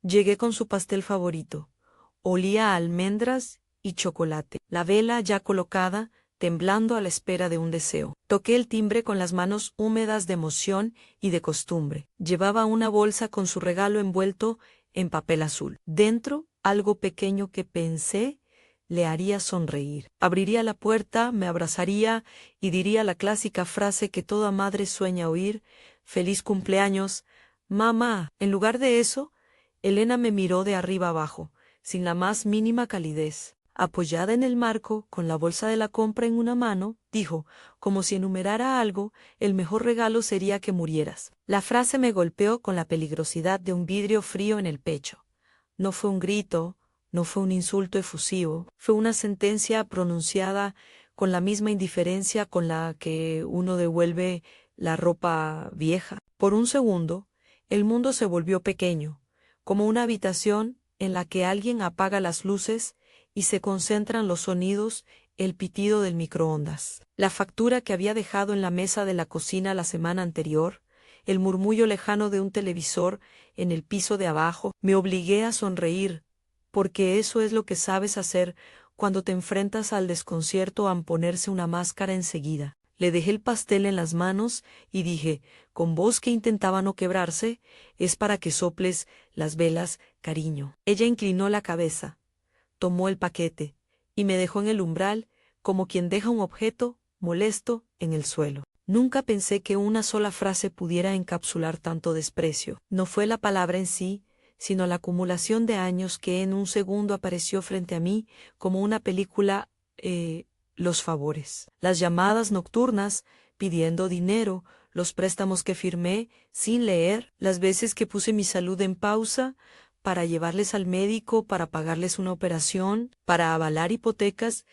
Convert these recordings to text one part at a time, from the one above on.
Llegué con su pastel favorito. Olía a almendras y chocolate. La vela ya colocada, temblando a la espera de un deseo. Toqué el timbre con las manos húmedas de emoción y de costumbre. Llevaba una bolsa con su regalo envuelto en papel azul. Dentro, algo pequeño que pensé le haría sonreír. Abriría la puerta, me abrazaría y diría la clásica frase que toda madre sueña oír: «Feliz cumpleaños, mamá». En lugar de eso, Elena me miró de arriba abajo, sin la más mínima calidez. Apoyada en el marco, con la bolsa de la compra en una mano, dijo, como si enumerara algo: «El mejor regalo sería que murieras». La frase me golpeó con la peligrosidad de un vidrio frío en el pecho. No fue un grito, no fue un insulto efusivo, fue una sentencia pronunciada con la misma indiferencia con la que uno devuelve la ropa vieja. Por un segundo, el mundo se volvió pequeño, como una habitación en la que alguien apaga las luces y se concentran los sonidos, el pitido del microondas, la factura que había dejado en la mesa de la cocina la semana anterior, el murmullo lejano de un televisor en el piso de abajo. Me obligué a sonreír, porque eso es lo que sabes hacer cuando te enfrentas al desconcierto, a ponerse una máscara enseguida. Le dejé el pastel en las manos y dije, con voz que intentaba no quebrarse: «Es para que soples las velas, cariño». Ella inclinó la cabeza, tomó el paquete y me dejó en el umbral, como quien deja un objeto molesto en el suelo. Nunca pensé que una sola frase pudiera encapsular tanto desprecio. No fue la palabra en sí, sino la acumulación de años que en un segundo apareció frente a mí como una película. Los favores, las llamadas nocturnas pidiendo dinero, los préstamos que firmé sin leer, las veces que puse mi salud en pausa para llevarles al médico, para pagarles una operación, para avalar hipotecas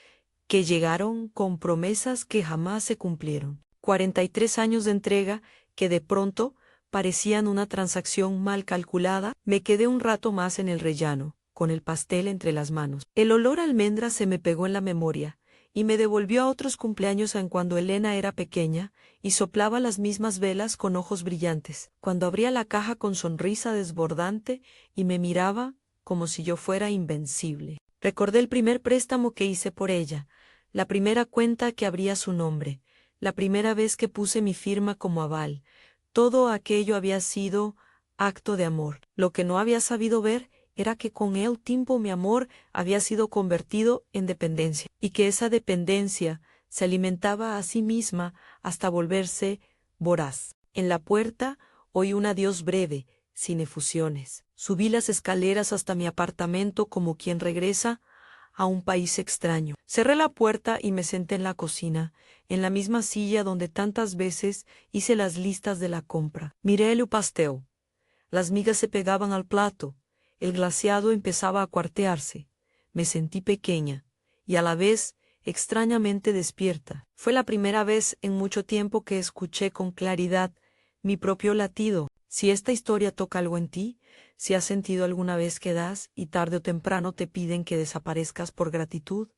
que llegaron con promesas que jamás se cumplieron. 43 años de entrega que de pronto parecían una transacción mal calculada. Me quedé un rato más en el rellano, con el pastel entre las manos. El olor a almendras se me pegó en la memoria y me devolvió a otros cumpleaños, en cuando Elena era pequeña y soplaba las mismas velas con ojos brillantes, cuando abría la caja con sonrisa desbordante y me miraba como si yo fuera invencible. Recordé el primer préstamo que hice por ella, la primera cuenta que abría a su nombre, la primera vez que puse mi firma como aval. Todo aquello había sido acto de amor. Lo que no había sabido ver era que con el tiempo mi amor había sido convertido en dependencia, y que esa dependencia se alimentaba a sí misma hasta volverse voraz. En la puerta oí un adiós breve, sin efusiones. Subí las escaleras hasta mi apartamento como quien regresa a un país extraño. Cerré la puerta y me senté en la cocina, en la misma silla donde tantas veces hice las listas de la compra. Miré el pastel. Las migas se pegaban al plato. El glaseado empezaba a cuartearse. Me sentí pequeña y a la vez extrañamente despierta. Fue la primera vez en mucho tiempo que escuché con claridad mi propio latido. Si esta historia toca algo en ti, si has sentido alguna vez que das y tarde o temprano te piden que desaparezcas por gratitud,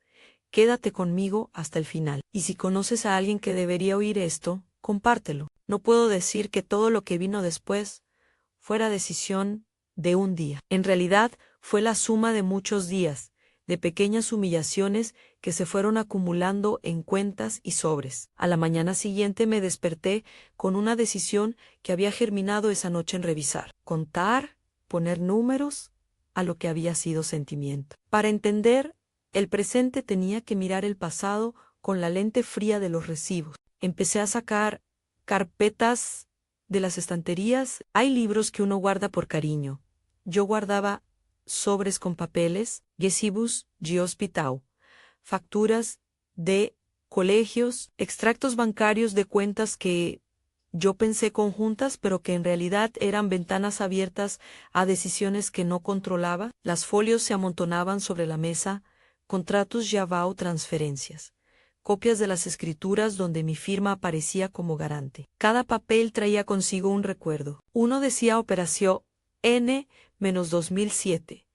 quédate conmigo hasta el final. Y si conoces a alguien que debería oír esto, compártelo. No puedo decir que todo lo que vino después fuera decisión de un día. En realidad, fue la suma de muchos días, de pequeñas humillaciones que se fueron acumulando en cuentas y sobres. A la mañana siguiente me desperté con una decisión que había germinado esa noche en revisar, contar, poner números a lo que había sido sentimiento. Para entender el presente tenía que mirar el pasado con la lente fría de los recibos. Empecé a sacar carpetas de las estanterías. Hay libros que uno guarda por cariño. Yo guardaba sobres con papeles, recibos de hospital, facturas de colegios, extractos bancarios de cuentas que yo pensé conjuntas, pero que en realidad eran ventanas abiertas a decisiones que no controlaba. Las folios se amontonaban sobre la mesa, contratos Java o transferencias, copias de las escrituras donde mi firma aparecía como garante. Cada papel traía consigo un recuerdo. Uno decía Operación N-2007,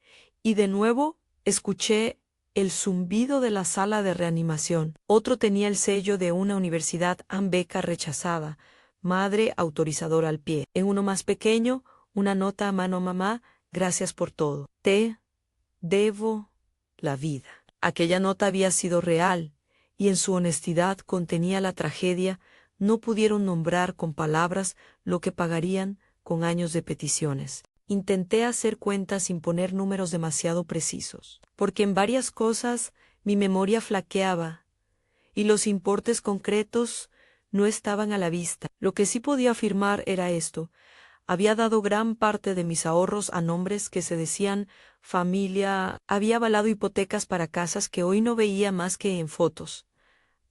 y de nuevo escuché el zumbido de la sala de reanimación. Otro tenía el sello de una universidad beca rechazada, madre autorizadora al pie. En uno más pequeño, una nota a mano: mamá, Gracias por todo. Te debo la vida. Aquella nota había sido real, y en su honestidad contenía la tragedia. No pudieron nombrar con palabras lo que pagarían con años de peticiones. Intenté hacer cuentas sin poner números demasiado precisos, porque en varias cosas mi memoria flaqueaba, y los importes concretos no estaban a la vista. Lo que sí podía afirmar era esto: había dado gran parte de mis ahorros a nombres que se decían familia, había avalado hipotecas para casas que hoy no veía más que en fotos,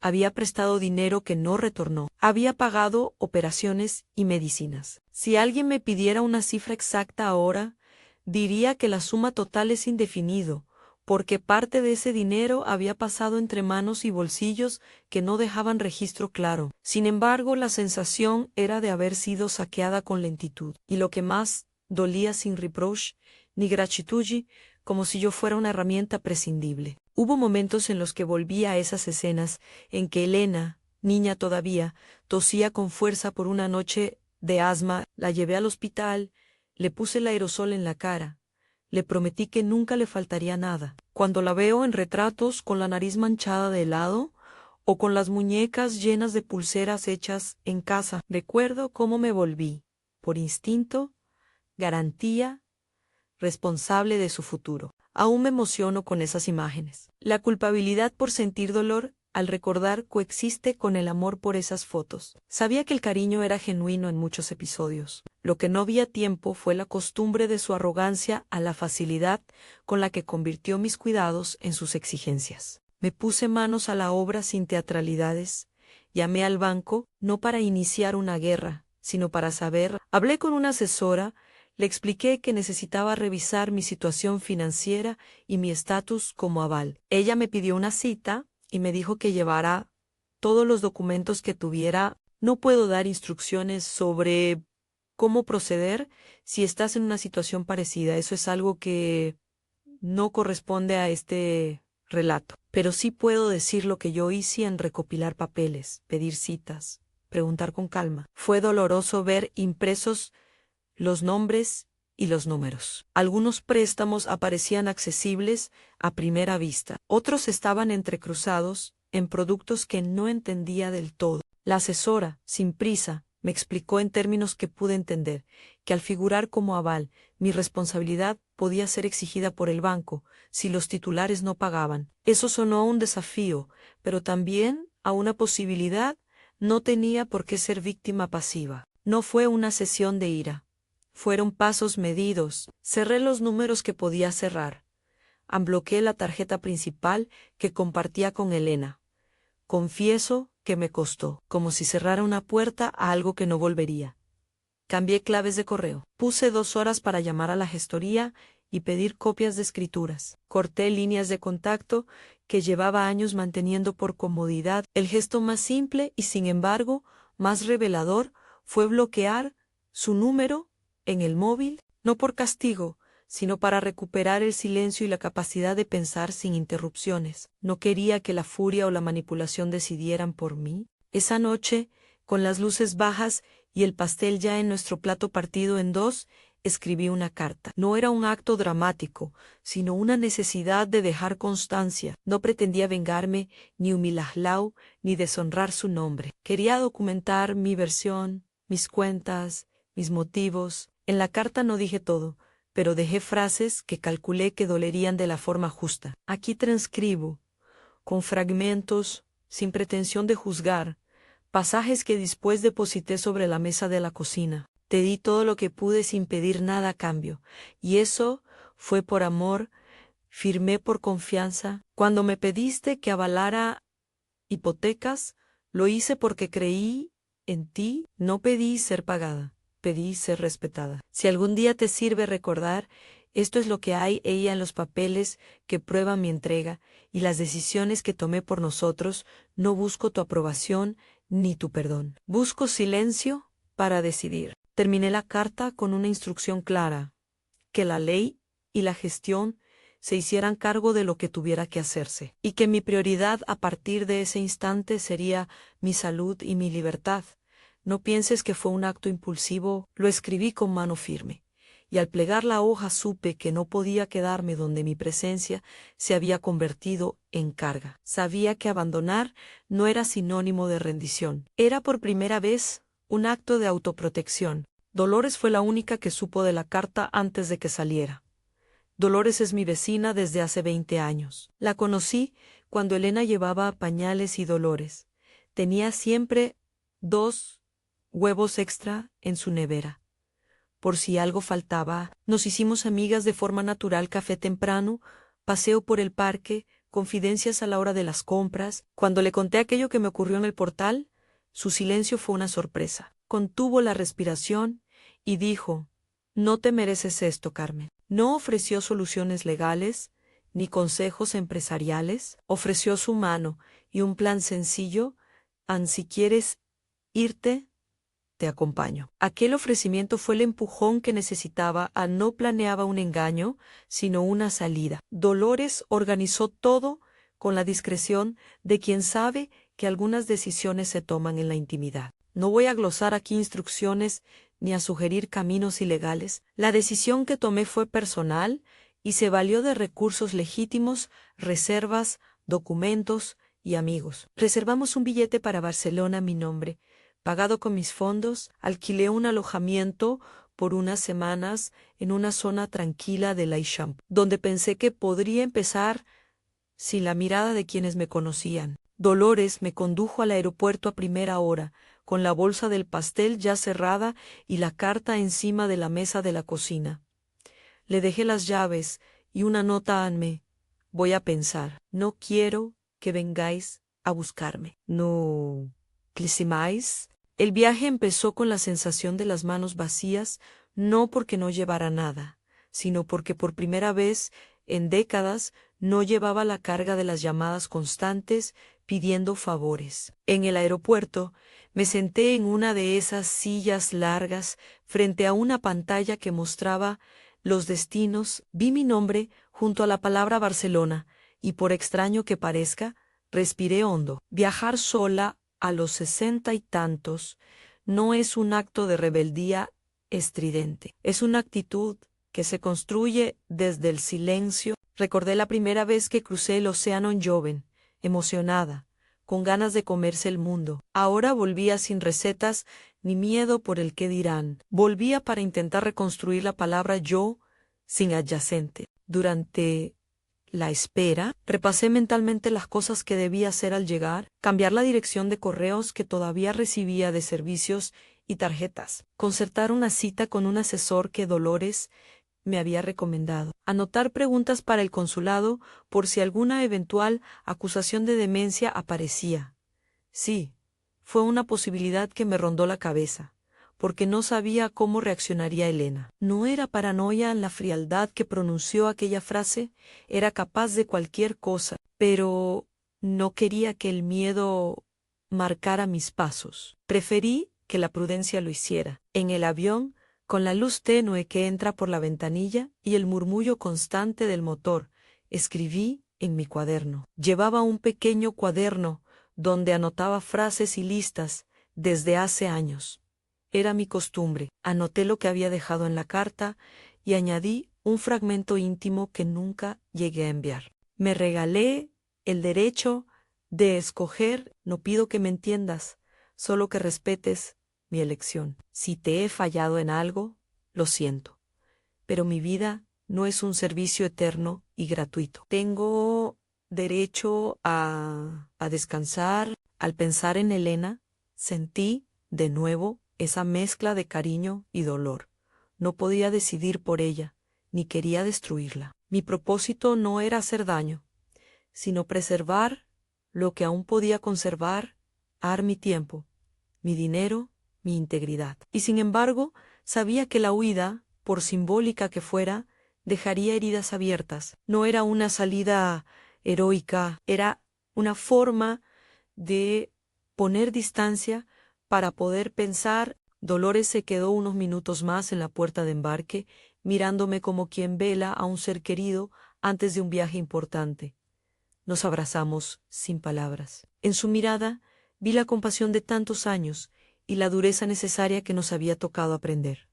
había prestado dinero que no retornó, había pagado operaciones y medicinas. Si alguien me pidiera una cifra exacta ahora, diría que la suma total es indefinido, porque parte de ese dinero había pasado entre manos y bolsillos que no dejaban registro claro. Sin embargo, la sensación era de haber sido saqueada con lentitud, y lo que más dolía, sin reproche ni gratitud, como si yo fuera una herramienta prescindible. Hubo momentos en los que volví a esas escenas, en que Elena, niña todavía, tosía con fuerza por una noche de asma. La llevé al hospital, le puse el aerosol en la cara, le prometí que nunca le faltaría nada. Cuando la veo en retratos con la nariz manchada de helado, o con las muñecas llenas de pulseras hechas en casa, recuerdo cómo me volví, por instinto, garantía, responsable de su futuro. Aún me emociono con esas imágenes. La culpabilidad por sentir dolor al recordar coexiste con el amor por esas fotos. Sabía que el cariño era genuino en muchos episodios. Lo que no vi a tiempo fue la costumbre de su arrogancia a la facilidad con la que convirtió mis cuidados en sus exigencias. Me puse manos a la obra sin teatralidades. Llamé al banco, no para iniciar una guerra, sino para saber. Hablé con una asesora. Le expliqué que necesitaba revisar mi situación financiera y mi estatus como aval. Ella me pidió una cita y me dijo que llevara todos los documentos que tuviera. No puedo dar instrucciones sobre cómo proceder si estás en una situación parecida. Eso es algo que no corresponde a este relato. Pero sí puedo decir lo que yo hice en recopilar papeles, pedir citas, preguntar con calma. Fue doloroso ver impresos los nombres y los números. Algunos préstamos aparecían accesibles a primera vista, otros estaban entrecruzados en productos que no entendía del todo. La asesora, sin prisa, me explicó en términos que pude entender, que al figurar como aval, mi responsabilidad podía ser exigida por el banco si los titulares no pagaban. Eso sonó a un desafío, pero también a una posibilidad. No tenía por qué ser víctima pasiva. No fue una sesión de ira. Fueron pasos medidos. Cerré los números que podía cerrar. Ambloqué la tarjeta principal que compartía con Elena. Confieso que me costó, como si cerrara una puerta a algo que no volvería. Cambié claves de correo. Puse 2 horas para llamar a la gestoría y pedir copias de escrituras. Corté líneas de contacto que llevaba años manteniendo por comodidad. El gesto más simple y, sin embargo, más revelador fue bloquear su número en el móvil, no por castigo, sino para recuperar el silencio y la capacidad de pensar sin interrupciones. No quería que la furia o la manipulación decidieran por mí. Esa noche, con las luces bajas y el pastel ya en nuestro plato partido en 2, escribí una carta. No era un acto dramático, sino una necesidad de dejar constancia. No pretendía vengarme, ni humillarlo, ni deshonrar su nombre. Quería documentar mi versión, mis cuentas, mis motivos. En la carta no dije todo, pero dejé frases que calculé que dolerían de la forma justa. Aquí transcribo, con fragmentos, sin pretensión de juzgar, pasajes que después deposité sobre la mesa de la cocina. Te di todo lo que pude sin pedir nada a cambio, y eso fue por amor. Firmé por confianza. Cuando me pediste que avalara hipotecas, lo hice porque creí en ti. No pedí ser pagada, pedí ser respetada. Si algún día te sirve recordar, esto es lo que hay ella en los papeles que prueban mi entrega y las decisiones que tomé por nosotros. No busco tu aprobación ni tu perdón. Busco silencio para decidir. Terminé la carta con una instrucción clara: que la ley y la gestión se hicieran cargo de lo que tuviera que hacerse, y que mi prioridad a partir de ese instante sería mi salud y mi libertad. No pienses que fue un acto impulsivo, lo escribí con mano firme, y al plegar la hoja supe que no podía quedarme donde mi presencia se había convertido en carga. Sabía que abandonar no era sinónimo de rendición. Era por primera vez un acto de autoprotección. Dolores fue la única que supo de la carta antes de que saliera. Dolores es mi vecina desde hace 20 años. La conocí cuando Elena llevaba pañales y Dolores. Tenía siempre 2 huevos extra en su nevera. Por si algo faltaba, nos hicimos amigas de forma natural: café temprano, paseo por el parque, confidencias a la hora de las compras. Cuando le conté aquello que me ocurrió en el portal, su silencio fue una sorpresa. Contuvo la respiración y dijo: «No te mereces esto, Carmen». No ofreció soluciones legales ni consejos empresariales. Ofreció su mano y un plan sencillo: si quieres irte, te acompaño. Aquel ofrecimiento fue el empujón que necesitaba. No planeaba un engaño, sino una salida. Dolores organizó todo con la discreción de quien sabe que algunas decisiones se toman en la intimidad. No voy a glosar aquí instrucciones ni a sugerir caminos ilegales. La decisión que tomé fue personal y se valió de recursos legítimos, reservas, documentos y amigos. Reservamos un billete para Barcelona a mi nombre. Pagado con mis fondos, alquilé un alojamiento por unas semanas en una zona tranquila de l'Eixample, donde pensé que podría empezar sin la mirada de quienes me conocían. Dolores me condujo al aeropuerto a primera hora, con la bolsa del pastel ya cerrada y la carta encima de la mesa de la cocina. Le dejé las llaves y una nota a Anne. Voy a pensar. No quiero que vengáis a buscarme. No clisimáis. El viaje empezó con la sensación de las manos vacías, no porque no llevara nada, sino porque por primera vez en décadas no llevaba la carga de las llamadas constantes pidiendo favores. En el aeropuerto me senté en una de esas sillas largas frente a una pantalla que mostraba los destinos. Vi mi nombre junto a la palabra Barcelona y, por extraño que parezca, respiré hondo. Viajar sola a los 60 y tantos no es un acto de rebeldía estridente. Es una actitud que se construye desde el silencio. Recordé la primera vez que crucé el océano en joven, emocionada, con ganas de comerse el mundo. Ahora volvía sin recetas ni miedo por el qué dirán. Volvía para intentar reconstruir la palabra yo sin adyacente. Durante la espera, repasé mentalmente las cosas que debía hacer al llegar: cambiar la dirección de correos que todavía recibía de servicios y tarjetas, concertar una cita con un asesor que Dolores me había recomendado, anotar preguntas para el consulado por si alguna eventual acusación de demencia aparecía. Sí, fue una posibilidad que me rondó la cabeza, porque no sabía cómo reaccionaría Elena. No era paranoia en la frialdad que pronunció aquella frase, era capaz de cualquier cosa, pero no quería que el miedo marcara mis pasos. Preferí que la prudencia lo hiciera. En el avión, con la luz tenue que entra por la ventanilla y el murmullo constante del motor, escribí en mi cuaderno. Llevaba un pequeño cuaderno donde anotaba frases y listas desde hace años. Era mi costumbre. Anoté lo que había dejado en la carta y añadí un fragmento íntimo que nunca llegué a enviar. Me regalé el derecho de escoger. No pido que me entiendas, solo que respetes mi elección. Si te he fallado en algo, lo siento. Pero mi vida no es un servicio eterno y gratuito. Tengo derecho a descansar. Al pensar en Elena, sentí de nuevo esa mezcla de cariño y dolor. No podía decidir por ella, ni quería destruirla. Mi propósito no era hacer daño, sino preservar lo que aún podía conservar, mi tiempo, mi dinero, mi integridad. Y sin embargo, sabía que la huida, por simbólica que fuera, dejaría heridas abiertas. No era una salida heroica, era una forma de poner distancia para poder pensar. Dolores se quedó unos minutos más en la puerta de embarque, mirándome como quien vela a un ser querido antes de un viaje importante. Nos abrazamos sin palabras. En su mirada vi la compasión de tantos años y la dureza necesaria que nos había tocado aprender.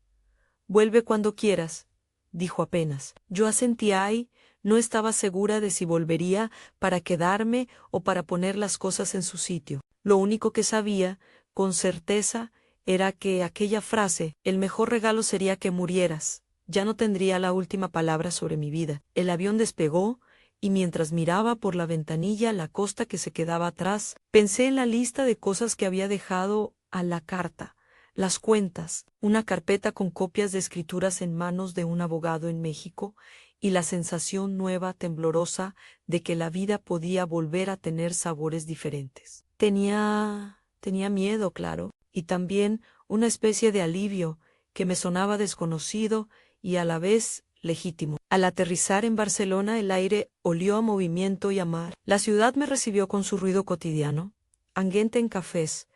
Vuelve cuando quieras, dijo apenas. Yo asentí y no estaba segura de si volvería para quedarme o para poner las cosas en su sitio. Lo único que sabía, con certeza, era que aquella frase, el mejor regalo sería que murieras, ya no tendría la última palabra sobre mi vida. El avión despegó, y mientras miraba por la ventanilla la costa que se quedaba atrás, pensé en la lista de cosas que había dejado a la carta, las cuentas, una carpeta con copias de escrituras en manos de un abogado en México, y la sensación nueva, temblorosa, de que la vida podía volver a tener sabores diferentes. Tenía miedo, claro, y también una especie de alivio que me sonaba desconocido y a la vez legítimo. Al aterrizar en Barcelona el aire olió a movimiento y a mar. La ciudad me recibió con su ruido cotidiano, ambiente en cafés,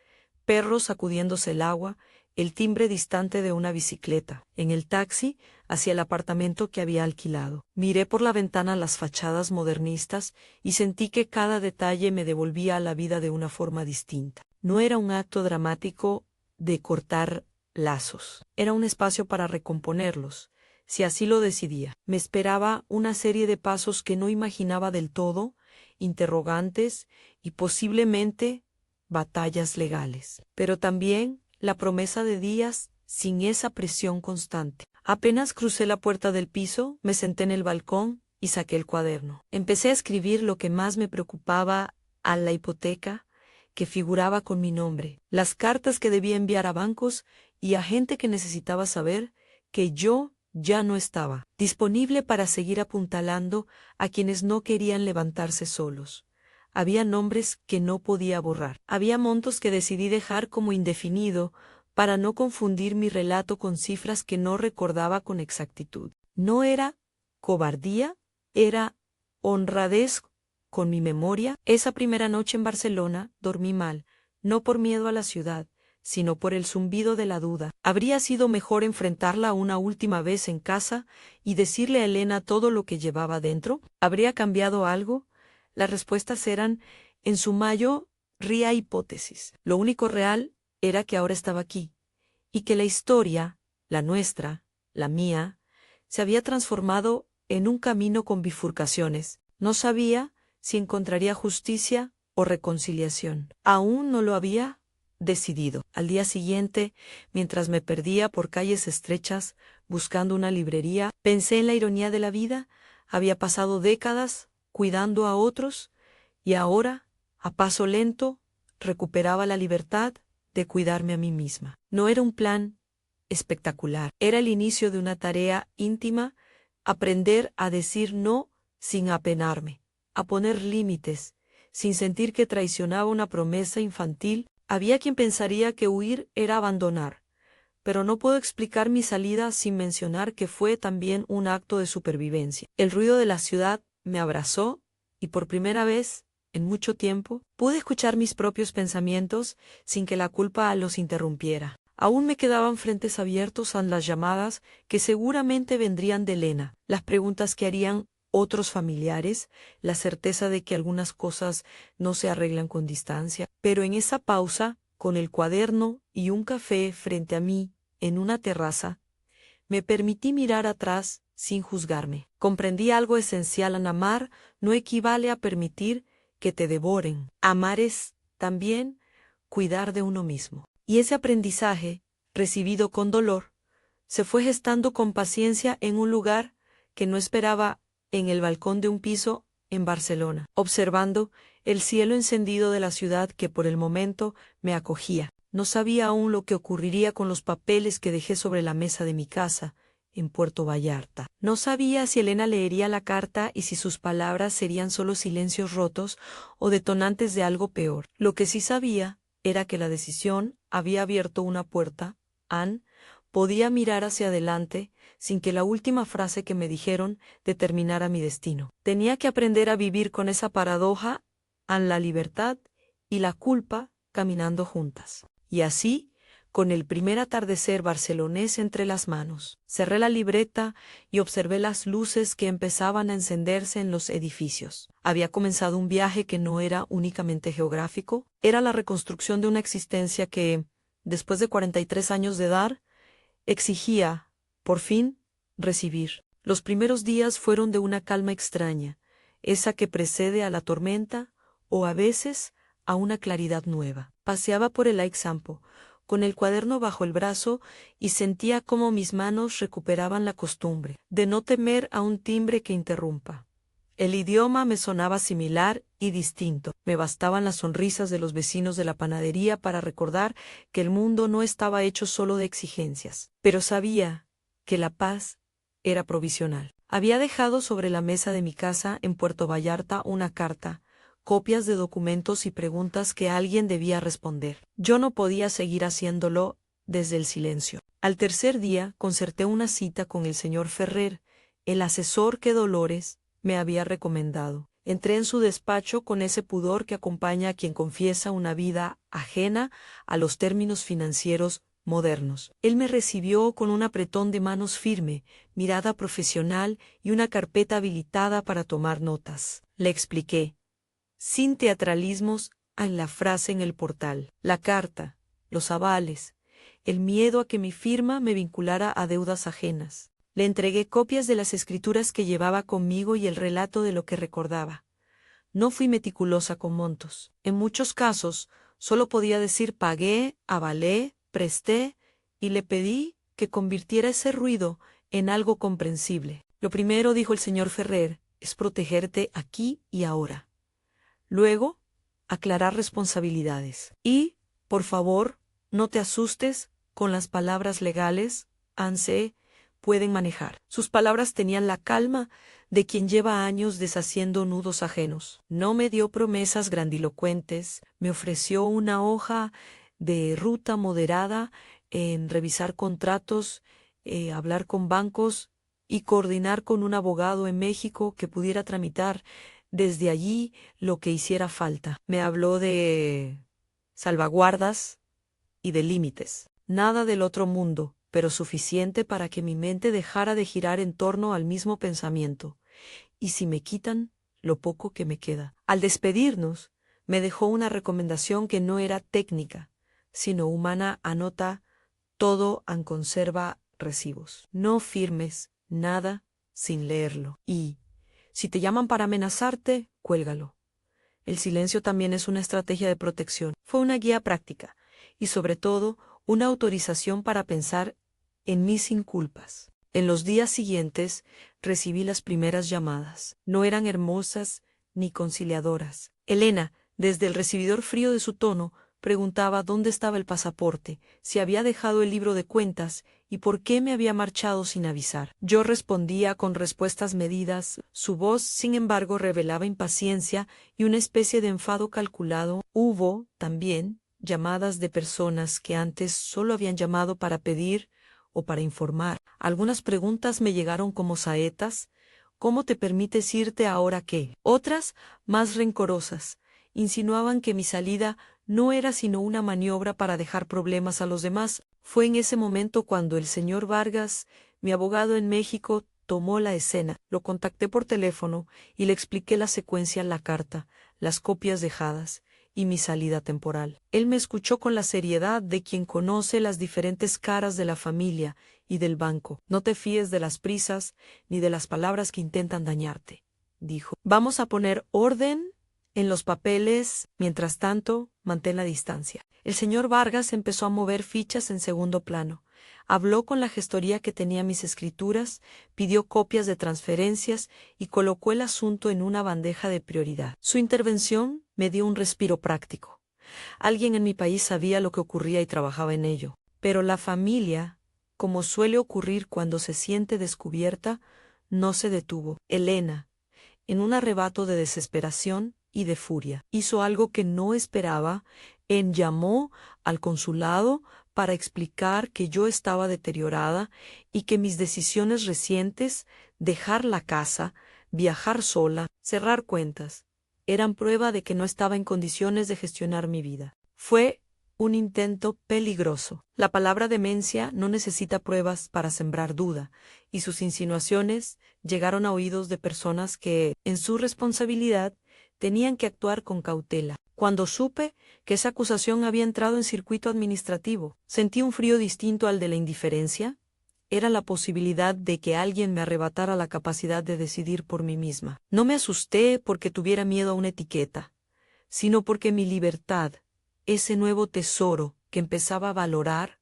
perros sacudiéndose el agua, el timbre distante de una bicicleta. En el taxi, hacia el apartamento que había alquilado. Miré por la ventana las fachadas modernistas y sentí que cada detalle me devolvía a la vida de una forma distinta. No era un acto dramático de cortar lazos. Era un espacio para recomponerlos, si así lo decidía. Me esperaba una serie de pasos que no imaginaba del todo, interrogantes y posiblemente batallas legales. Pero también la promesa de días sin esa presión constante. Apenas crucé la puerta del piso, me senté en el balcón y saqué el cuaderno. Empecé a escribir lo que más me preocupaba: a la hipoteca que figuraba con mi nombre, las cartas que debía enviar a bancos y a gente que necesitaba saber que yo ya no estaba disponible para seguir apuntalando a quienes no querían levantarse solos. Había nombres que no podía borrar. Había montos que decidí dejar como indefinido para no confundir mi relato con cifras que no recordaba con exactitud. No era cobardía, era honradez con mi memoria. Esa primera noche en Barcelona dormí mal, no por miedo a la ciudad, sino por el zumbido de la duda. ¿Habría sido mejor enfrentarla una última vez en casa y decirle a Elena todo lo que llevaba dentro? ¿Habría cambiado algo? Las respuestas eran, en su ría hipótesis. Lo único real era que ahora estaba aquí, y que la historia, la nuestra, la mía, se había transformado en un camino con bifurcaciones. No sabía si encontraría justicia o reconciliación. Aún no lo había decidido. Al día siguiente, mientras me perdía por calles estrechas buscando una librería, pensé en la ironía de la vida. Había pasado décadas cuidando a otros y ahora, a paso lento, recuperaba la libertad de cuidarme a mí misma. No era un plan espectacular, era el inicio de una tarea íntima: aprender a decir no sin apenarme, a poner límites, sin sentir que traicionaba una promesa infantil. Había quien pensaría que huir era abandonar, pero no puedo explicar mi salida sin mencionar que fue también un acto de supervivencia. El ruido de la ciudad me abrazó y por primera vez en mucho tiempo pude escuchar mis propios pensamientos sin que la culpa los interrumpiera. Aún me quedaban frentes abiertos a las llamadas que seguramente vendrían de Elena, las preguntas que harían otros familiares, la certeza de que algunas cosas no se arreglan con distancia. Pero en esa pausa, con el cuaderno y un café frente a mí, en una terraza, me permití mirar atrás sin juzgarme. Comprendí algo esencial: amar no equivale a permitir que te devoren. Amar es, también, cuidar de uno mismo. Y ese aprendizaje, recibido con dolor, se fue gestando con paciencia en un lugar que no esperaba, en el balcón de un piso en Barcelona, observando el cielo encendido de la ciudad que por el momento me acogía. No sabía aún lo que ocurriría con los papeles que dejé sobre la mesa de mi casa en Puerto Vallarta. No sabía si Elena leería la carta y si sus palabras serían solo silencios rotos o detonantes de algo peor. Lo que sí sabía era que la decisión había abierto una puerta. Anne podía mirar hacia adelante sin que la última frase que me dijeron determinara mi destino. Tenía que aprender a vivir con esa paradoja: la libertad y la culpa caminando juntas. Y así, con el primer atardecer barcelonés entre las manos, cerré la libreta y observé las luces que empezaban a encenderse en los edificios. Había comenzado un viaje que no era únicamente geográfico, era la reconstrucción de una existencia que, después de 43 años de edad, exigía, por fin, recibir. Los primeros días fueron de una calma extraña, esa que precede a la tormenta o a veces a una claridad nueva. Paseaba por el Aixampo, con el cuaderno bajo el brazo, y sentía cómo mis manos recuperaban la costumbre de no temer a un timbre que interrumpa. El idioma me sonaba similar y distinto. Me bastaban las sonrisas de los vecinos de la panadería para recordar que el mundo no estaba hecho solo de exigencias. Pero sabía que la paz era provisional. Había dejado sobre la mesa de mi casa en Puerto Vallarta una carta, copias de documentos y preguntas que alguien debía responder. Yo no podía seguir haciéndolo desde el silencio. Al tercer día concerté una cita con el señor Ferrer, el asesor que Dolores me había recomendado. Entré en su despacho con ese pudor que acompaña a quien confiesa una vida ajena a los términos financieros modernos. Él me recibió con un apretón de manos firme, mirada profesional y una carpeta habilitada para tomar notas. Le expliqué, sin teatralismos, en la frase en el portal, la carta, los avales, el miedo a que mi firma me vinculara a deudas ajenas. Le entregué copias de las escrituras que llevaba conmigo y el relato de lo que recordaba. No fui meticulosa con montos. En muchos casos, solo podía decir pagué, avalé, presté, y le pedí que convirtiera ese ruido en algo comprensible. Lo primero, dijo el señor Ferrer, es protegerte aquí y ahora. Luego, aclarar responsabilidades. Y, por favor, no te asustes con las palabras legales, Anse, pueden manejar. Sus palabras tenían la calma de quien lleva años deshaciendo nudos ajenos. No me dio promesas grandilocuentes, me ofreció una hoja de ruta moderada en revisar contratos, hablar con bancos y coordinar con un abogado en México que pudiera tramitar desde allí lo que hiciera falta. Me habló de salvaguardas y de límites. Nada del otro mundo, pero suficiente para que mi mente dejara de girar en torno al mismo pensamiento. ¿Y si me quitan lo poco que me queda? Al despedirnos, me dejó una recomendación que no era técnica, sino humana. Anota todo en conserva recibos. No firmes nada sin leerlo. Y, si te llaman para amenazarte, cuélgalo. El silencio también es una estrategia de protección. Fue una guía práctica, y sobre todo, una autorización para pensar en mí sin culpas. En los días siguientes recibí las primeras llamadas. No eran hermosas ni conciliadoras. Elena, desde el recibidor frío de su tono, preguntaba dónde estaba el pasaporte, si había dejado el libro de cuentas y por qué me había marchado sin avisar. Yo respondía con respuestas medidas. Su voz, sin embargo, revelaba impaciencia y una especie de enfado calculado. Hubo, también, llamadas de personas que antes solo habían llamado para pedir o para informar. Algunas preguntas me llegaron como saetas. ¿Cómo te permites irte ahora qué? Otras, más rencorosas, insinuaban que mi salida no era sino una maniobra para dejar problemas a los demás. Fue en ese momento cuando el señor Vargas, mi abogado en México, tomó la escena. Lo contacté por teléfono y le expliqué la secuencia en la carta, las copias dejadas y mi salida temporal. Él me escuchó con la seriedad de quien conoce las diferentes caras de la familia y del banco. No te fíes de las prisas ni de las palabras que intentan dañarte, dijo. Vamos a poner orden en los papeles. Mientras tanto, mantén la distancia. El señor Vargas empezó a mover fichas en segundo plano. Habló con la gestoría que tenía mis escrituras, pidió copias de transferencias y colocó el asunto en una bandeja de prioridad. Su intervención me dio un respiro práctico. Alguien en mi país sabía lo que ocurría y trabajaba en ello. Pero la familia, como suele ocurrir cuando se siente descubierta, no se detuvo. Elena, en un arrebato de desesperación y de furia, hizo algo que no esperaba. Llamó al consulado para explicar que yo estaba deteriorada y que mis decisiones recientes, dejar la casa, viajar sola, cerrar cuentas, eran prueba de que no estaba en condiciones de gestionar mi vida. Fue un intento peligroso. La palabra demencia no necesita pruebas para sembrar duda, y sus insinuaciones llegaron a oídos de personas que, en su responsabilidad, tenían que actuar con cautela. Cuando supe que esa acusación había entrado en circuito administrativo, sentí un frío distinto al de la indiferencia. era la posibilidad de que alguien me arrebatara la capacidad de decidir por mí misma. No me asusté porque tuviera miedo a una etiqueta, sino porque mi libertad, ese nuevo tesoro que empezaba a valorar,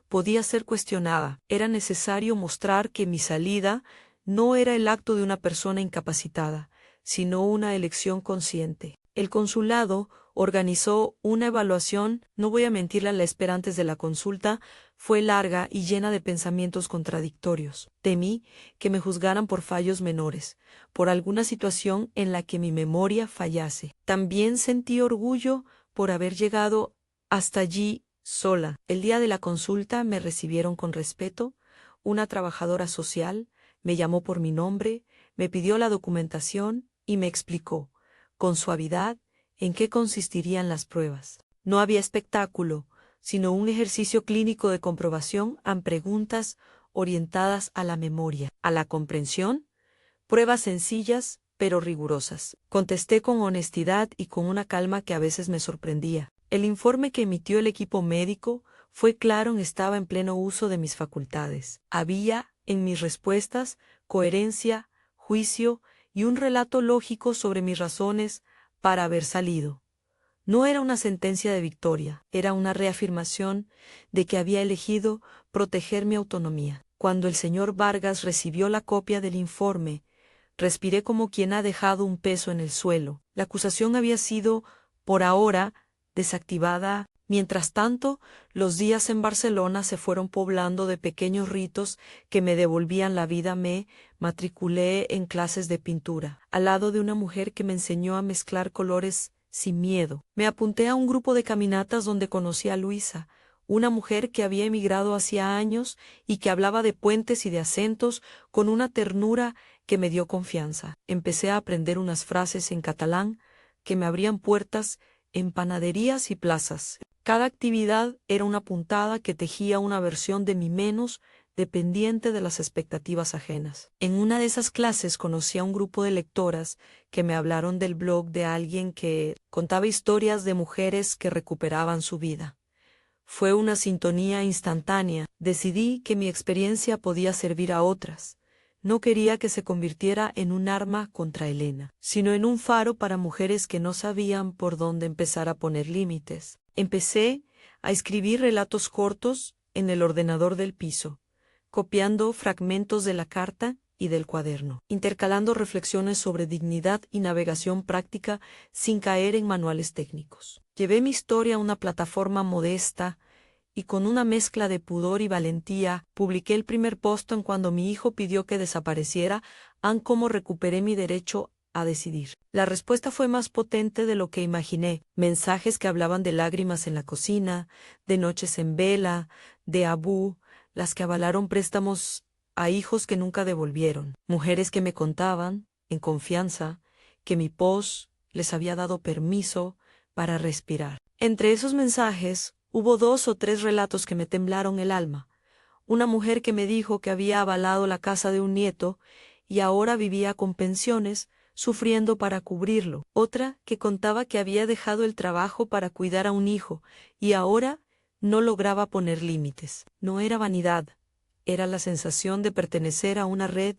podía ser cuestionada. Era necesario mostrar que mi salida no era el acto de una persona incapacitada, sino una elección consciente. El consulado organizó una evaluación, no voy a mentirle, la espera antes de la consulta fue larga y llena de pensamientos contradictorios. Temí que me juzgaran por fallos menores, por alguna situación en la que mi memoria fallase. También sentí orgullo por haber llegado hasta allí sola. El día de la consulta me recibieron con respeto. Una trabajadora social me llamó por mi nombre, me pidió la documentación y me explicó, con suavidad, en qué consistirían las pruebas. No había espectáculo, sino un ejercicio clínico de comprobación a preguntas orientadas a la memoria, a la comprensión, pruebas sencillas pero rigurosas. Contesté con honestidad y con una calma que a veces me sorprendía. El informe que emitió el equipo médico fue claro, estaba en pleno uso de mis facultades. Había en mis respuestas coherencia, juicio y un relato lógico sobre mis razones para haber salido. No era una sentencia de victoria, era una reafirmación de que había elegido proteger mi autonomía. Cuando el señor Vargas recibió la copia del informe, respiré como quien ha dejado un peso en el suelo. La acusación había sido, por ahora, desactivada. Mientras tanto, los días en Barcelona se fueron poblando de pequeños ritos que me devolvían la vida. Me matriculé en clases de pintura, al lado de una mujer que me enseñó a mezclar colores sin miedo. Me apunté a un grupo de caminatas donde conocí a Luisa, una mujer que había emigrado hacía años y que hablaba de puentes y de acentos con una ternura que me dio confianza. Empecé a aprender unas frases en catalán que me abrían puertas en panaderías y plazas. Cada actividad era una puntada que tejía una versión de mí menos dependiente de las expectativas ajenas. En una de esas clases conocí a un grupo de lectoras que me hablaron del blog de alguien que contaba historias de mujeres que recuperaban su vida. Fue una sintonía instantánea. Decidí que mi experiencia podía servir a otras. No quería que se convirtiera en un arma contra Elena, sino en un faro para mujeres que no sabían por dónde empezar a poner límites. Empecé a escribir relatos cortos en el ordenador del piso, copiando fragmentos de la carta y del cuaderno, intercalando reflexiones sobre dignidad y navegación práctica sin caer en manuales técnicos. Llevé mi historia a una plataforma modesta y con una mezcla de pudor y valentía publiqué el primer post en cuando mi hijo pidió que desapareciera, cómo recuperé mi derecho a decidir. La respuesta fue más potente de lo que imaginé. Mensajes que hablaban de lágrimas en la cocina, de noches en vela, de Abu, las que avalaron préstamos a hijos que nunca devolvieron. Mujeres que me contaban, en confianza, que mi post les había dado permiso para respirar. Entre esos mensajes, hubo 2 o 3 relatos que me temblaron el alma. Una mujer que me dijo que había avalado la casa de un nieto y ahora vivía con pensiones, sufriendo para cubrirlo. Otra que contaba que había dejado el trabajo para cuidar a un hijo y ahora no lograba poner límites. No era vanidad, era la sensación de pertenecer a una red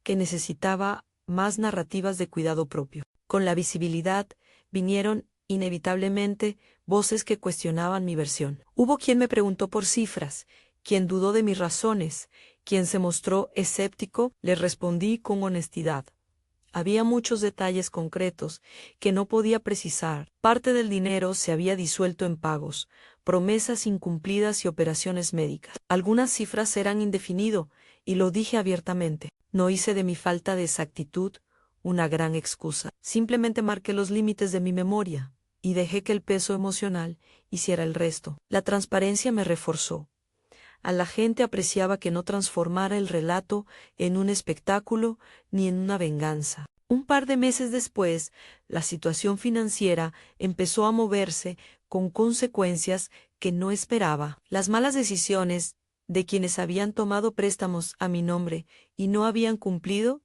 que necesitaba más narrativas de cuidado propio. Con la visibilidad vinieron inevitablemente voces que cuestionaban mi versión. Hubo quien me preguntó por cifras, quien dudó de mis razones, quien se mostró escéptico. Le respondí con honestidad. Había muchos detalles concretos que no podía precisar. Parte del dinero se había disuelto en pagos, promesas incumplidas y operaciones médicas. Algunas cifras eran indefinido, y lo dije abiertamente. No hice de mi falta de exactitud una gran excusa. Simplemente marqué los límites de mi memoria y dejé que el peso emocional hiciera el resto. La transparencia me reforzó. A la gente apreciaba que no transformara el relato en un espectáculo ni en una venganza. Un par de meses después, la situación financiera empezó a moverse con consecuencias que no esperaba. Las malas decisiones de quienes habían tomado préstamos a mi nombre y no habían cumplido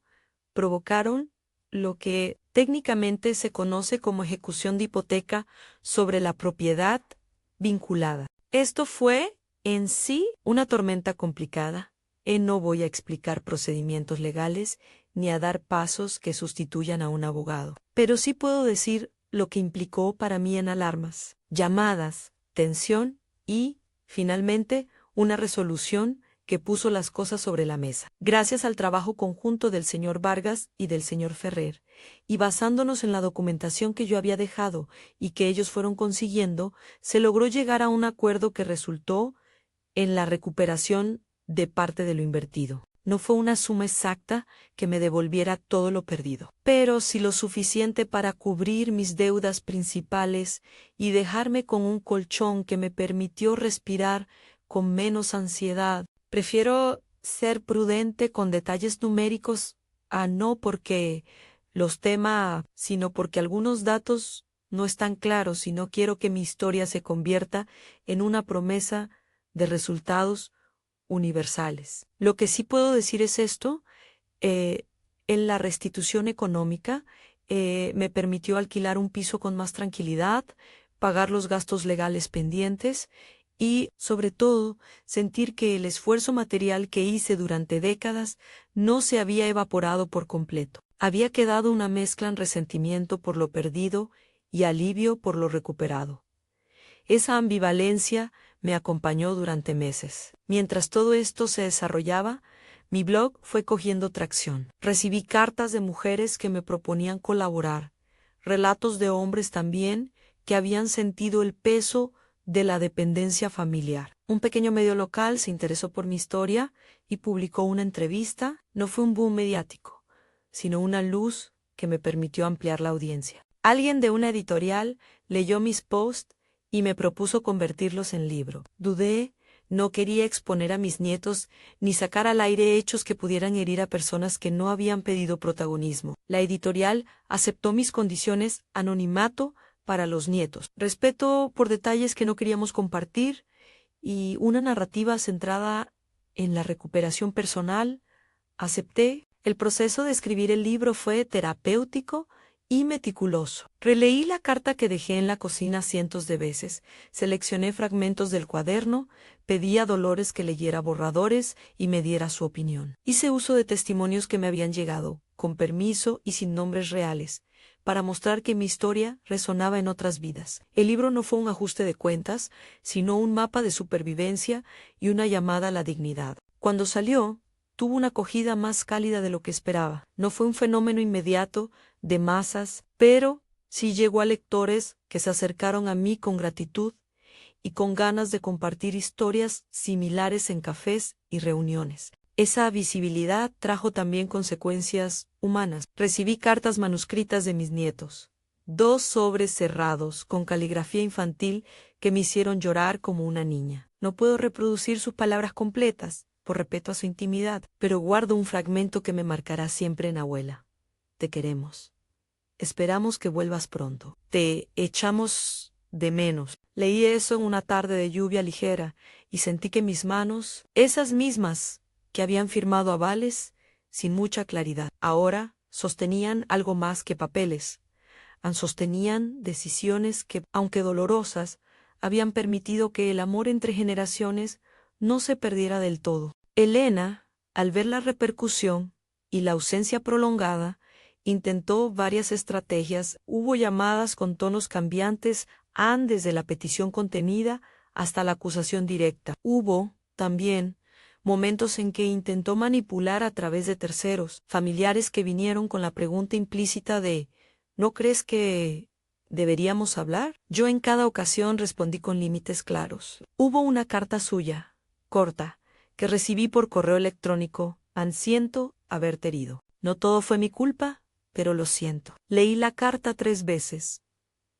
provocaron lo que técnicamente se conoce como ejecución de hipoteca sobre la propiedad vinculada. Esto fue en sí una tormenta complicada. No voy a explicar procedimientos legales ni a dar pasos que sustituyan a un abogado. Pero sí puedo decir lo que implicó para mí en alarmas, llamadas, tensión y, finalmente, una resolución que puso las cosas sobre la mesa. Gracias al trabajo conjunto del señor Vargas y del señor Ferrer, y basándonos en la documentación que yo había dejado y que ellos fueron consiguiendo, se logró llegar a un acuerdo que resultó en la recuperación de parte de lo invertido. No fue una suma exacta que me devolviera todo lo perdido, pero sí lo suficiente para cubrir mis deudas principales y dejarme con un colchón que me permitió respirar con menos ansiedad. Prefiero ser prudente con detalles numéricos no porque los tema, sino porque algunos datos no están claros y no quiero que mi historia se convierta en una promesa de resultados universales. Lo que sí puedo decir es esto, en la restitución económica me permitió alquilar un piso con más tranquilidad, pagar los gastos legales pendientes y, sobre todo, sentir que el esfuerzo material que hice durante décadas no se había evaporado por completo. Había quedado una mezcla en resentimiento por lo perdido y alivio por lo recuperado. Esa ambivalencia me acompañó durante meses. Mientras todo esto se desarrollaba, mi blog fue cogiendo tracción. Recibí cartas de mujeres que me proponían colaborar, relatos de hombres también que habían sentido el peso de la dependencia familiar. Un pequeño medio local se interesó por mi historia y publicó una entrevista. No fue un boom mediático, sino una luz que me permitió ampliar la audiencia. Alguien de una editorial leyó mis posts y me propuso convertirlos en libro. Dudé, no quería exponer a mis nietos ni sacar al aire hechos que pudieran herir a personas que no habían pedido protagonismo. La editorial aceptó mis condiciones: anonimato para los nietos, respeto por detalles que no queríamos compartir y una narrativa centrada en la recuperación personal. Acepté. El proceso de escribir el libro fue terapéutico y meticuloso. Releí la carta que dejé en la cocina cientos de veces, seleccioné fragmentos del cuaderno, pedí a Dolores que leyera borradores y me diera su opinión. Hice uso de testimonios que me habían llegado, con permiso y sin nombres reales, para mostrar que mi historia resonaba en otras vidas. El libro no fue un ajuste de cuentas, sino un mapa de supervivencia y una llamada a la dignidad. Cuando salió, tuvo una acogida más cálida de lo que esperaba. No fue un fenómeno inmediato, de masas, pero sí llegó a lectores que se acercaron a mí con gratitud y con ganas de compartir historias similares en cafés y reuniones. Esa visibilidad trajo también consecuencias humanas. Recibí cartas manuscritas de mis nietos, 2 sobres cerrados con caligrafía infantil que me hicieron llorar como una niña. No puedo reproducir sus palabras completas, por respeto a su intimidad, pero guardo un fragmento que me marcará siempre en abuela. Te queremos. Esperamos que vuelvas pronto. Te echamos de menos. Leí eso en una tarde de lluvia ligera y sentí que mis manos, esas mismas que habían firmado avales sin mucha claridad, ahora sostenían algo más que papeles. Sostenían decisiones que, aunque dolorosas, habían permitido que el amor entre generaciones no se perdiera del todo. Elena, al ver la repercusión y la ausencia prolongada, intentó varias estrategias. Hubo llamadas con tonos cambiantes, desde la petición contenida hasta la acusación directa. Hubo, también, momentos en que intentó manipular a través de terceros, familiares que vinieron con la pregunta implícita de ¿no crees que deberíamos hablar? Yo en cada ocasión respondí con límites claros. Hubo una carta suya, corta, que recibí por correo electrónico. Siento haberte herido. No todo fue mi culpa, pero lo siento. Leí la carta 3 veces.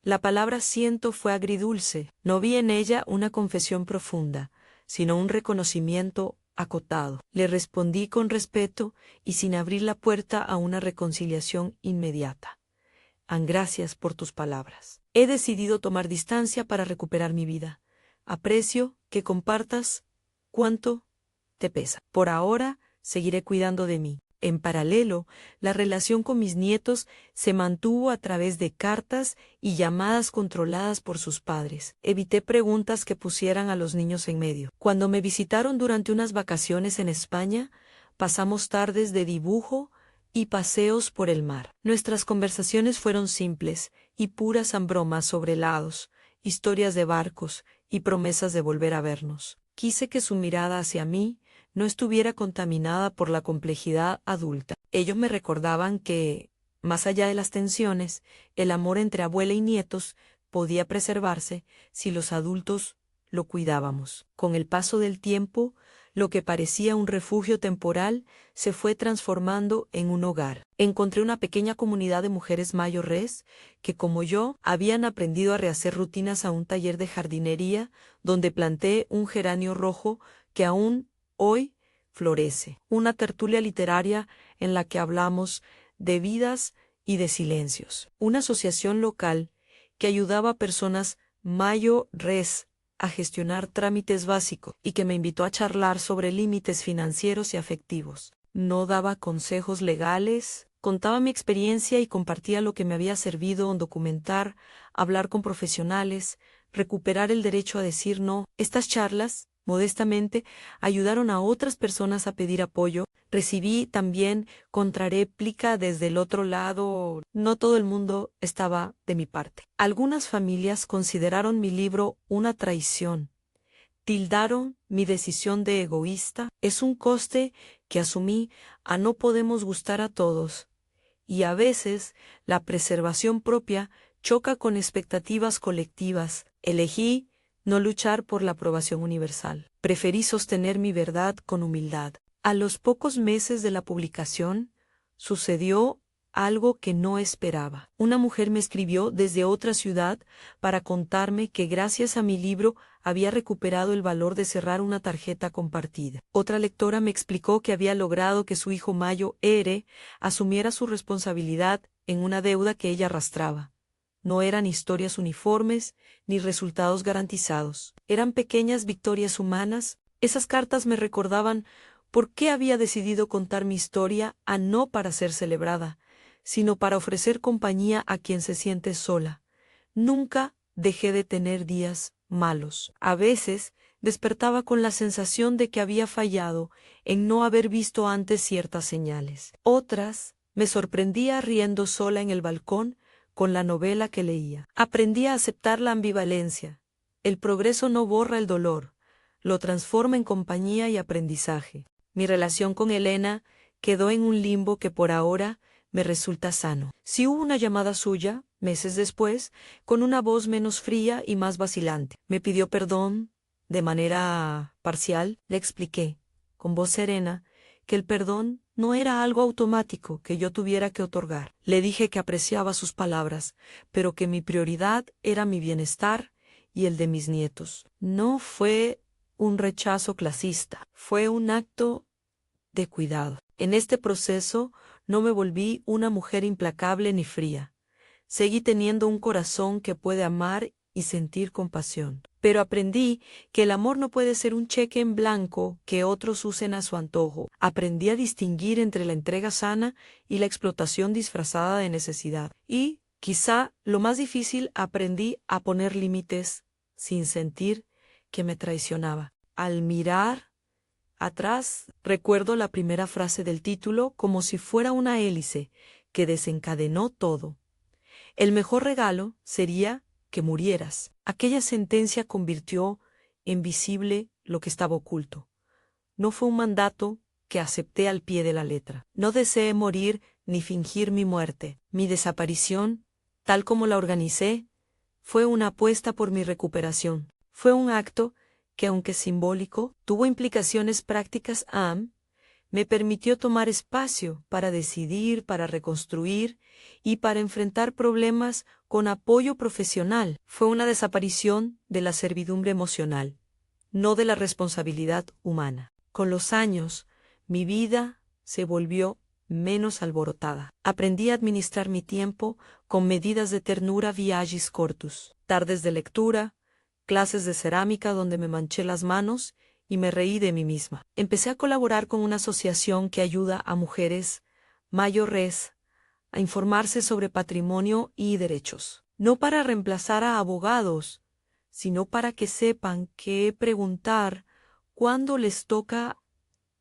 La palabra siento fue agridulce. No vi en ella una confesión profunda, sino un reconocimiento acotado. Le respondí con respeto y sin abrir la puerta a una reconciliación inmediata. Gracias por tus palabras. He decidido tomar distancia para recuperar mi vida. Aprecio que compartas cuánto te pesa. Por ahora, seguiré cuidando de mí. En paralelo, la relación con mis nietos se mantuvo a través de cartas y llamadas controladas por sus padres. Evité preguntas que pusieran a los niños en medio. Cuando me visitaron durante unas vacaciones en España, pasamos tardes de dibujo y paseos por el mar. Nuestras conversaciones fueron simples y puras bromas sobre helados, historias de barcos y promesas de volver a vernos. Quise que su mirada hacia mí no estuviera contaminada por la complejidad adulta. Ellos me recordaban que, más allá de las tensiones, el amor entre abuela y nietos podía preservarse si los adultos lo cuidábamos. Con el paso del tiempo, lo que parecía un refugio temporal se fue transformando en un hogar. Encontré una pequeña comunidad de mujeres mayores que, como yo, habían aprendido a rehacer rutinas a un taller de jardinería donde planté un geranio rojo que aún hoy florece. Una tertulia literaria en la que hablamos de vidas y de silencios. Una asociación local que ayudaba a personas mayores a gestionar trámites básicos y que me invitó a charlar sobre límites financieros y afectivos. No daba consejos legales, contaba mi experiencia y compartía lo que me había servido en documentar, hablar con profesionales, recuperar el derecho a decir no. Estas charlas, modestamente, ayudaron a otras personas a pedir apoyo. Recibí también contrarréplica desde el otro lado. No todo el mundo estaba de mi parte. Algunas familias consideraron mi libro una traición. Tildaron mi decisión de egoísta. Es un coste que asumí a no podemos gustar a todos. Y a veces la preservación propia choca con expectativas colectivas. Elegí no luchar por la aprobación universal. Preferí sostener mi verdad con humildad. A los pocos meses de la publicación, sucedió algo que no esperaba. Una mujer me escribió desde otra ciudad para contarme que gracias a mi libro había recuperado el valor de cerrar una tarjeta compartida. Otra lectora me explicó que había logrado que su hijo Mayo asumiera su responsabilidad en una deuda que ella arrastraba. No eran historias uniformes ni resultados garantizados. Eran pequeñas victorias humanas. Esas cartas me recordaban por qué había decidido contar mi historia no para ser celebrada, sino para ofrecer compañía a quien se siente sola. Nunca dejé de tener días malos. A veces despertaba con la sensación de que había fallado en no haber visto antes ciertas señales. Otras me sorprendía riendo sola en el balcón con la novela que leía. Aprendí a aceptar la ambivalencia. El progreso no borra el dolor, lo transforma en compañía y aprendizaje. Mi relación con Elena quedó en un limbo que por ahora me resulta sano. Sí hubo una llamada suya, meses después, con una voz menos fría y más vacilante. Me pidió perdón, de manera parcial. Le expliqué, con voz serena, que el perdón no era algo automático que yo tuviera que otorgar. Le dije que apreciaba sus palabras, pero que mi prioridad era mi bienestar y el de mis nietos. No fue un rechazo clasista, fue un acto de cuidado. En este proceso no me volví una mujer implacable ni fría. Seguí teniendo un corazón que puede amar y sentir compasión. Pero aprendí que el amor no puede ser un cheque en blanco que otros usen a su antojo. Aprendí a distinguir entre la entrega sana y la explotación disfrazada de necesidad. Y, quizá lo más difícil, aprendí a poner límites sin sentir que me traicionaba. Al mirar atrás, recuerdo la primera frase del título como si fuera una hélice que desencadenó todo. El mejor regalo sería que murieras. Aquella sentencia convirtió en visible lo que estaba oculto. No fue un mandato que acepté al pie de la letra. No deseé morir ni fingir mi muerte. Mi desaparición, tal como la organicé, fue una apuesta por mi recuperación. Fue un acto que, aunque simbólico, tuvo implicaciones prácticas. Me permitió tomar espacio para decidir, para reconstruir y para enfrentar problemas con apoyo profesional. Fue una desaparición de la servidumbre emocional, no de la responsabilidad humana. Con los años, mi vida se volvió menos alborotada. Aprendí a administrar mi tiempo con medidas de ternura viagis cortus, tardes de lectura, clases de cerámica donde me manché las manos y me reí de mí misma. Empecé a colaborar con una asociación que ayuda a mujeres mayores a informarse sobre patrimonio y derechos. No para reemplazar a abogados, sino para que sepan qué preguntar cuando les toca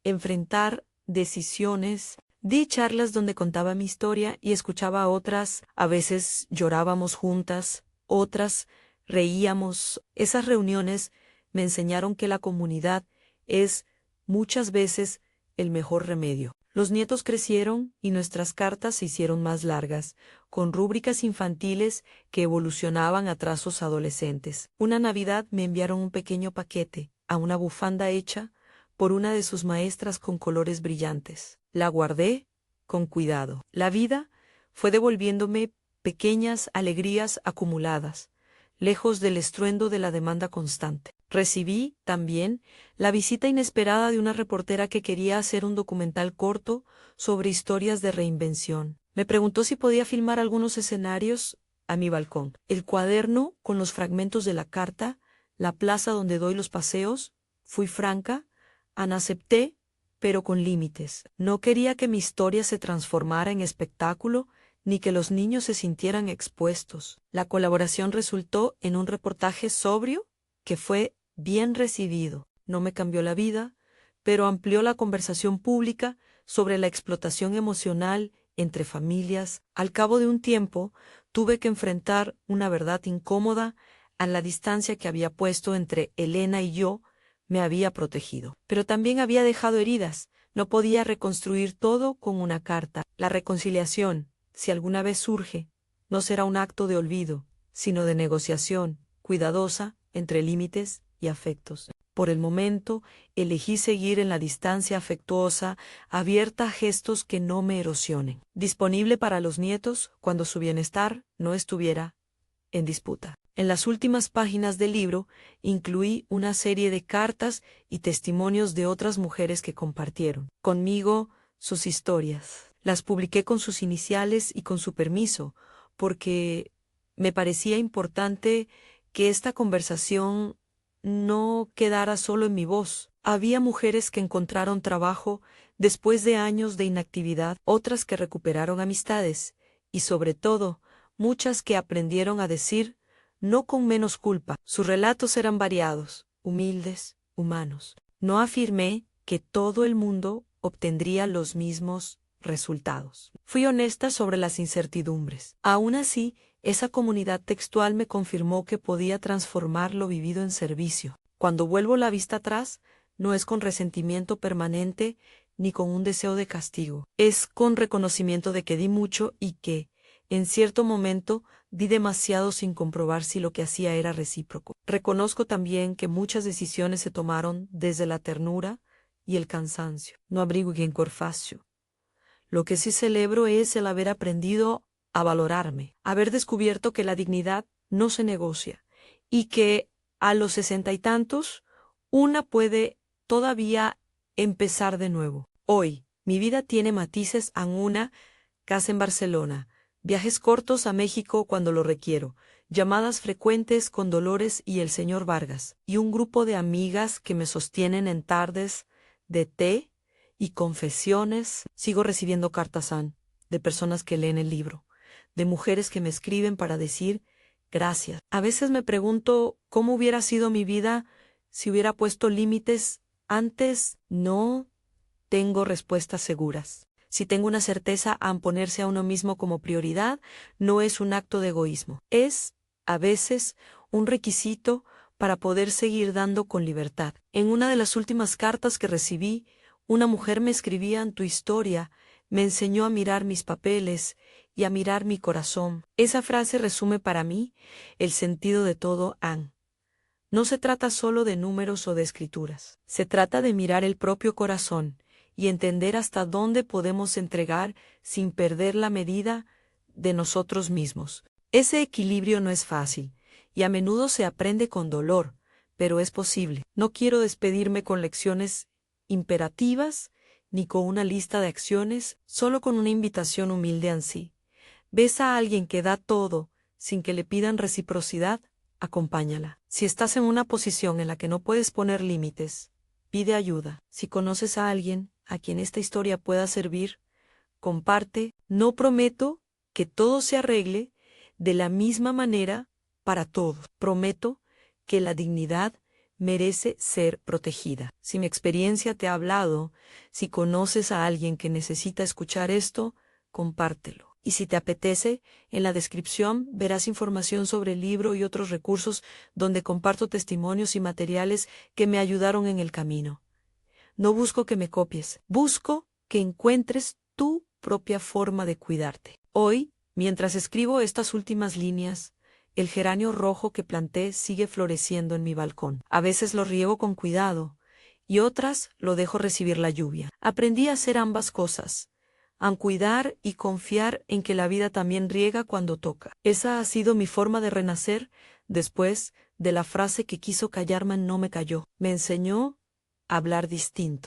enfrentar decisiones. Di charlas donde contaba mi historia y escuchaba a otras. A veces llorábamos juntas, otras reíamos. Esas reuniones me enseñaron que la comunidad es muchas veces el mejor remedio. Los nietos crecieron y nuestras cartas se hicieron más largas, con rúbricas infantiles que evolucionaban a trazos adolescentes. Una Navidad me enviaron un pequeño paquete, a una bufanda hecha por una de sus maestras con colores brillantes. La guardé con cuidado. La vida fue devolviéndome pequeñas alegrías acumuladas, lejos del estruendo de la demanda constante. Recibí, también, la visita inesperada de una reportera que quería hacer un documental corto sobre historias de reinvención. Me preguntó si podía filmar algunos escenarios a mi balcón. El cuaderno con los fragmentos de la carta, la plaza donde doy los paseos. Fui franca, acepté, pero con límites. No quería que mi historia se transformara en espectáculo, ni que los niños se sintieran expuestos. La colaboración resultó en un reportaje sobrio que fue bien recibido. No me cambió la vida, pero amplió la conversación pública sobre la explotación emocional entre familias. Al cabo de un tiempo, tuve que enfrentar una verdad incómoda. A la distancia que había puesto entre Elena y yo me había protegido. Pero también había dejado heridas. No podía reconstruir todo con una carta. La reconciliación, si alguna vez surge, no será un acto de olvido, sino de negociación cuidadosa entre límites y afectos. Por el momento, elegí seguir en la distancia afectuosa, abierta a gestos que no me erosionen, disponible para los nietos cuando su bienestar no estuviera en disputa. En las últimas páginas del libro incluí una serie de cartas y testimonios de otras mujeres que compartieron conmigo sus historias. Las publiqué con sus iniciales y con su permiso, porque me parecía importante que esta conversación no quedara solo en mi voz. Había mujeres que encontraron trabajo después de años de inactividad, otras que recuperaron amistades y, sobre todo, muchas que aprendieron a decir no con menos culpa. Sus relatos eran variados, humildes, humanos. No afirmé que todo el mundo obtendría los mismos resultados. Fui honesta sobre las incertidumbres. Aún así, esa comunidad textual me confirmó que podía transformar lo vivido en servicio. Cuando vuelvo la vista atrás, no es con resentimiento permanente ni con un deseo de castigo. Es con reconocimiento de que di mucho y que, en cierto momento, di demasiado sin comprobar si lo que hacía era recíproco. Reconozco también que muchas decisiones se tomaron desde la ternura y el cansancio. No abrigo quien corfacio. Lo que sí celebro es el haber aprendido a valorarme, haber descubierto que la dignidad no se negocia y que a los 60 y tantos una puede todavía empezar de nuevo. Hoy, mi vida tiene matices en una casa en Barcelona, viajes cortos a México cuando lo requiero, llamadas frecuentes con Dolores y el señor Vargas, y un grupo de amigas que me sostienen en tardes de té y confesiones. Sigo recibiendo cartas de personas que leen el libro, de mujeres que me escriben para decir gracias. A veces me pregunto cómo hubiera sido mi vida si hubiera puesto límites antes. No tengo respuestas seguras. Si tengo una certeza, a ponerse a uno mismo como prioridad no es un acto de egoísmo. Es, a veces, un requisito para poder seguir dando con libertad. En una de las últimas cartas que recibí, una mujer me escribía: en tu historia me enseñó a mirar mis papeles y a mirar mi corazón. Esa frase resume para mí el sentido de todo, Anne. No se trata solo de números o de escrituras. Se trata de mirar el propio corazón y entender hasta dónde podemos entregar sin perder la medida de nosotros mismos. Ese equilibrio no es fácil, y a menudo se aprende con dolor, pero es posible. No quiero despedirme con lecciones imperativas, ni con una lista de acciones, solo con una invitación humilde ansí. ¿Ves a alguien que da todo sin que le pidan reciprocidad? Acompáñala. Si estás en una posición en la que no puedes poner límites, Pide ayuda. Si conoces a alguien a quien esta historia pueda servir, comparte. No prometo que todo se arregle de la misma manera para todos. Prometo que la dignidad merece ser protegida. Si mi experiencia te ha hablado, si conoces a alguien que necesita escuchar esto, compártelo. Y si te apetece, en la descripción verás información sobre el libro y otros recursos donde comparto testimonios y materiales que me ayudaron en el camino. No busco que me copies, busco que encuentres tu propia forma de cuidarte. Hoy, mientras escribo estas últimas líneas, el geranio rojo que planté sigue floreciendo en mi balcón. A veces lo riego con cuidado y otras lo dejo recibir la lluvia. Aprendí a hacer ambas cosas, a cuidar y confiar en que la vida también riega cuando toca. Esa ha sido mi forma de renacer después de la frase que quiso callarme no me cayó. Me enseñó a hablar distinto.